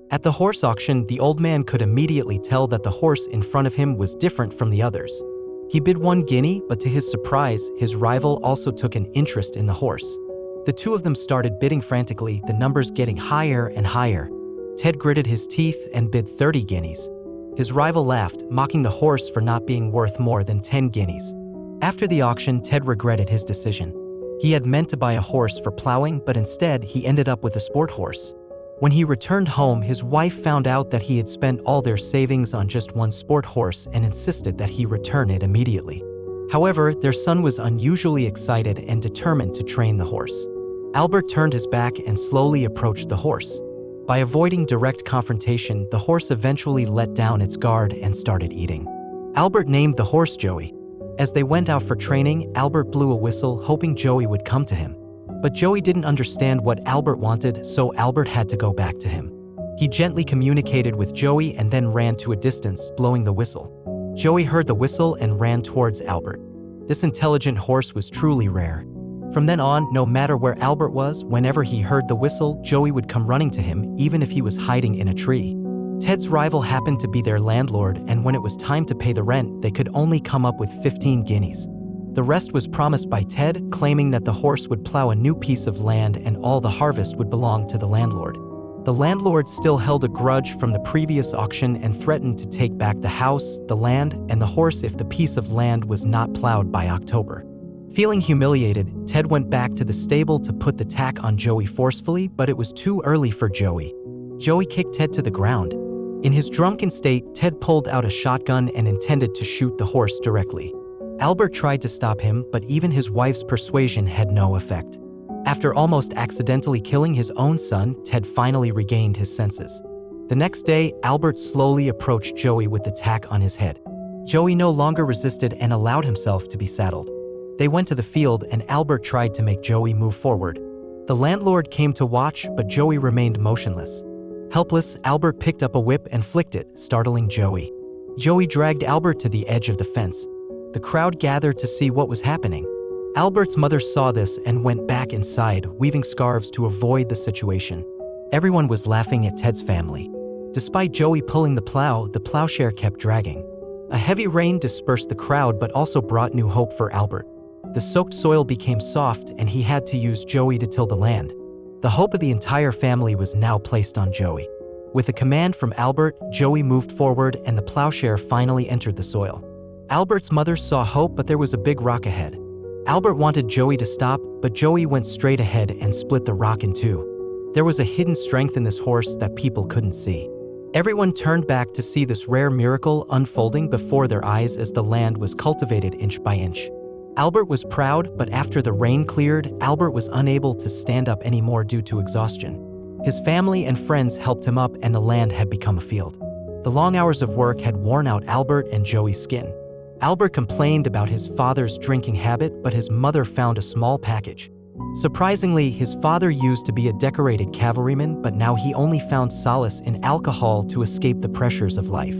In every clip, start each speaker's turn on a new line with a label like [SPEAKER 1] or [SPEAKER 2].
[SPEAKER 1] At the horse auction, the old man could immediately tell that the horse in front of him was different from the others. He bid 1 guinea, but to his surprise, his rival also took an interest in the horse. The two of them started bidding frantically, the numbers getting higher and higher. Ted gritted his teeth and bid 30 guineas. His rival laughed, mocking the horse for not being worth more than 10 guineas. After the auction, Ted regretted his decision. He had meant to buy a horse for plowing, but instead he ended up with a sport horse. When he returned home, his wife found out that he had spent all their savings on just one sport horse and insisted that he return it immediately. However, their son was unusually excited and determined to train the horse. Albert turned his back and slowly approached the horse. By avoiding direct confrontation, the horse eventually let down its guard and started eating. Albert named the horse Joey. As they went out for training, Albert blew a whistle, hoping Joey would come to him. But Joey didn't understand what Albert wanted, so Albert had to go back to him. He gently communicated with Joey and then ran to a distance, blowing the whistle. Joey heard the whistle and ran towards Albert. This intelligent horse was truly rare. From then on, no matter where Albert was, whenever he heard the whistle, Joey would come running to him, even if he was hiding in a tree. Ted's rival happened to be their landlord, and when it was time to pay the rent, they could only come up with 15 guineas. The rest was promised by Ted, claiming that the horse would plow a new piece of land and all the harvest would belong to the landlord. The landlord still held a grudge from the previous auction and threatened to take back the house, the land, and the horse if the piece of land was not plowed by October. Feeling humiliated, Ted went back to the stable to put the tack on Joey forcefully, but it was too early for Joey. Joey kicked Ted to the ground. In his drunken state, Ted pulled out a shotgun and intended to shoot the horse directly. Albert tried to stop him, but even his wife's persuasion had no effect. After almost accidentally killing his own son, Ted finally regained his senses. The next day, Albert slowly approached Joey with the tack on his head. Joey no longer resisted and allowed himself to be saddled. They went to the field and Albert tried to make Joey move forward. The landlord came to watch, but Joey remained motionless. Helpless, Albert picked up a whip and flicked it, startling Joey. Joey dragged Albert to the edge of the fence. The crowd gathered to see what was happening. Albert's mother saw this and went back inside, weaving scarves to avoid the situation. Everyone was laughing at Ted's family. Despite Joey pulling the plowshare kept dragging. A heavy rain dispersed the crowd but also brought new hope for Albert. The soaked soil became soft and he had to use Joey to till the land. The hope of the entire family was now placed on Joey. With a command from Albert, Joey moved forward and the plowshare finally entered the soil. Albert's mother saw hope, but there was a big rock ahead. Albert wanted Joey to stop, but Joey went straight ahead and split the rock in two. There was a hidden strength in this horse that people couldn't see. Everyone turned back to see this rare miracle unfolding before their eyes as the land was cultivated inch by inch. Albert was proud, but after the rain cleared, Albert was unable to stand up anymore due to exhaustion. His family and friends helped him up and the land had become a field. The long hours of work had worn out Albert and Joey's skin. Albert complained about his father's drinking habit, but his mother found a small package. Surprisingly, his father used to be a decorated cavalryman, but now he only found solace in alcohol to escape the pressures of life.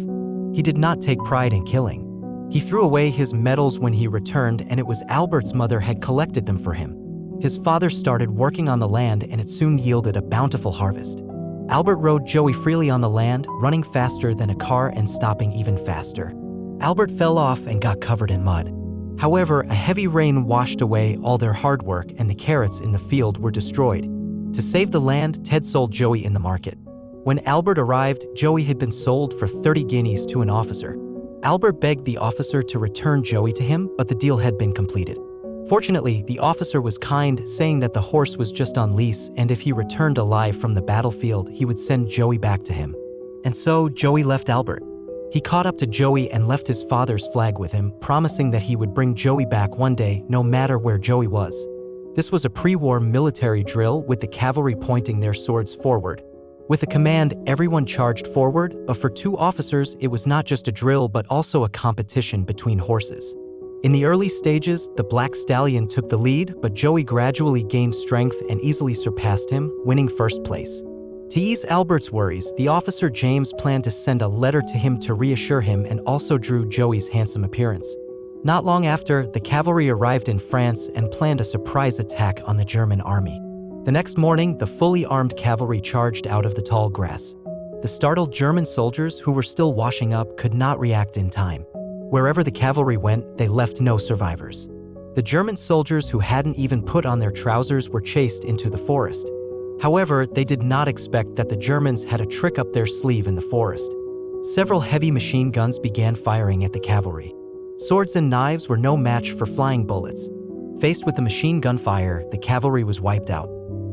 [SPEAKER 1] He did not take pride in killing. He threw away his medals when he returned, and it was Albert's mother had collected them for him. His father started working on the land, and it soon yielded a bountiful harvest. Albert rode Joey freely on the land, running faster than a car and stopping even faster. Albert fell off and got covered in mud. However, a heavy rain washed away all their hard work and the carrots in the field were destroyed. To save the land, Ted sold Joey in the market. When Albert arrived, Joey had been sold for 30 guineas to an officer. Albert begged the officer to return Joey to him, but the deal had been completed. Fortunately, the officer was kind, saying that the horse was just on lease and if he returned alive from the battlefield, he would send Joey back to him. And so, Joey left Albert. He caught up to Joey and left his father's flag with him, promising that he would bring Joey back one day, no matter where Joey was. This was a pre-war military drill with the cavalry pointing their swords forward. With a command, everyone charged forward, but for two officers, it was not just a drill but also a competition between horses. In the early stages, the Black Stallion took the lead, but Joey gradually gained strength and easily surpassed him, winning first place. To ease Albert's worries, the officer James planned to send a letter to him to reassure him and also drew Joey's handsome appearance. Not long after, the cavalry arrived in France and planned a surprise attack on the German army. The next morning, the fully armed cavalry charged out of the tall grass. The startled German soldiers who were still washing up could not react in time. Wherever the cavalry went, they left no survivors. The German soldiers who hadn't even put on their trousers were chased into the forest. However, they did not expect that the Germans had a trick up their sleeve in the forest. Several heavy machine guns began firing at the cavalry. Swords and knives were no match for flying bullets. Faced with the machine gun fire, the cavalry was wiped out.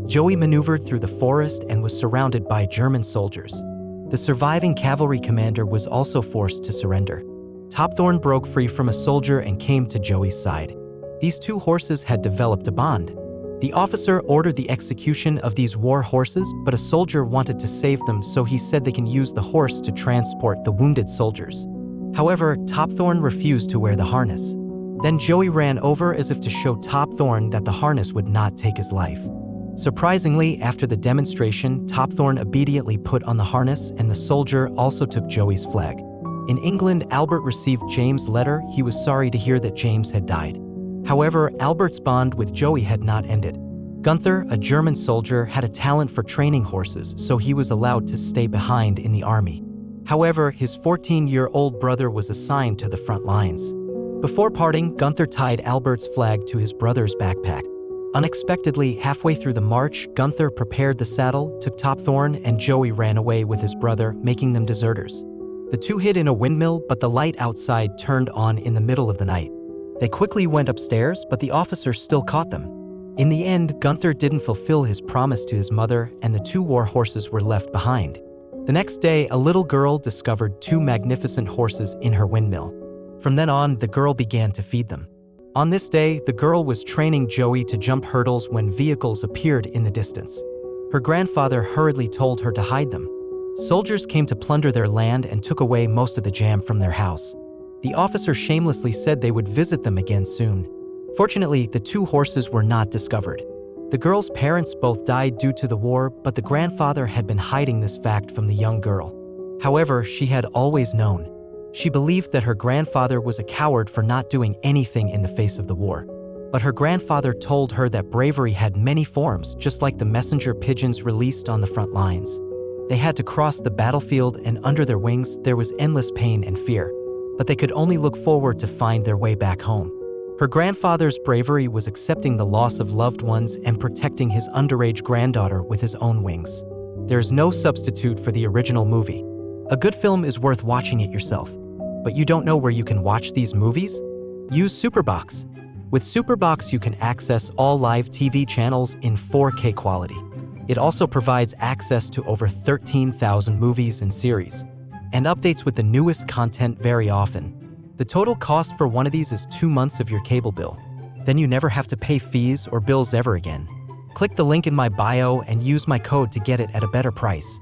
[SPEAKER 1] Joey maneuvered through the forest and was surrounded by German soldiers. The surviving cavalry commander was also forced to surrender. Topthorn broke free from a soldier and came to Joey's side. These two horses had developed a bond. The officer ordered the execution of these war horses, but a soldier wanted to save them, so he said they can use the horse to transport the wounded soldiers. However, Topthorn refused to wear the harness. Then Joey ran over as if to show Topthorn that the harness would not take his life. Surprisingly, after the demonstration, Topthorn immediately put on the harness, and the soldier also took Joey's flag. In England, Albert received James' letter. He was sorry to hear that James had died. However, Albert's bond with Joey had not ended. Gunther, a German soldier, had a talent for training horses, so he was allowed to stay behind in the army. However, his 14-year-old brother was assigned to the front lines. Before parting, Gunther tied Albert's flag to his brother's backpack. Unexpectedly, halfway through the march, Gunther prepared the saddle, took Topthorn, and Joey ran away with his brother, making them deserters. The two hid in a windmill, but the light outside turned on in the middle of the night. They quickly went upstairs, but the officer still caught them. In the end, Gunther didn't fulfill his promise to his mother, and the two war horses were left behind. The next day, a little girl discovered two magnificent horses in her windmill. From then on, the girl began to feed them. On this day, the girl was training Joey to jump hurdles when vehicles appeared in the distance. Her grandfather hurriedly told her to hide them. Soldiers came to plunder their land and took away most of the jam from their house. The officer shamelessly said they would visit them again soon. Fortunately, the two horses were not discovered. The girl's parents both died due to the war, but the grandfather had been hiding this fact from the young girl. However, she had always known. She believed that her grandfather was a coward for not doing anything in the face of the war. But her grandfather told her that bravery had many forms, just like the messenger pigeons released on the front lines. They had to cross the battlefield, and under their wings there was endless pain and fear. But they could only look forward to find their way back home. Her grandfather's bravery was accepting the loss of loved ones and protecting his underage granddaughter with his own wings. There is no substitute for the original movie. A good film is worth watching it yourself. But you don't know where you can watch these movies? Use Superbox. With Superbox, you can access all live TV channels in 4K quality. It also provides access to over 13,000 movies and series, and updates with the newest content very often. The total cost for one of these is 2 months of your cable bill. Then you never have to pay fees or bills ever again. Click the link in my bio and use my code to get it at a better price.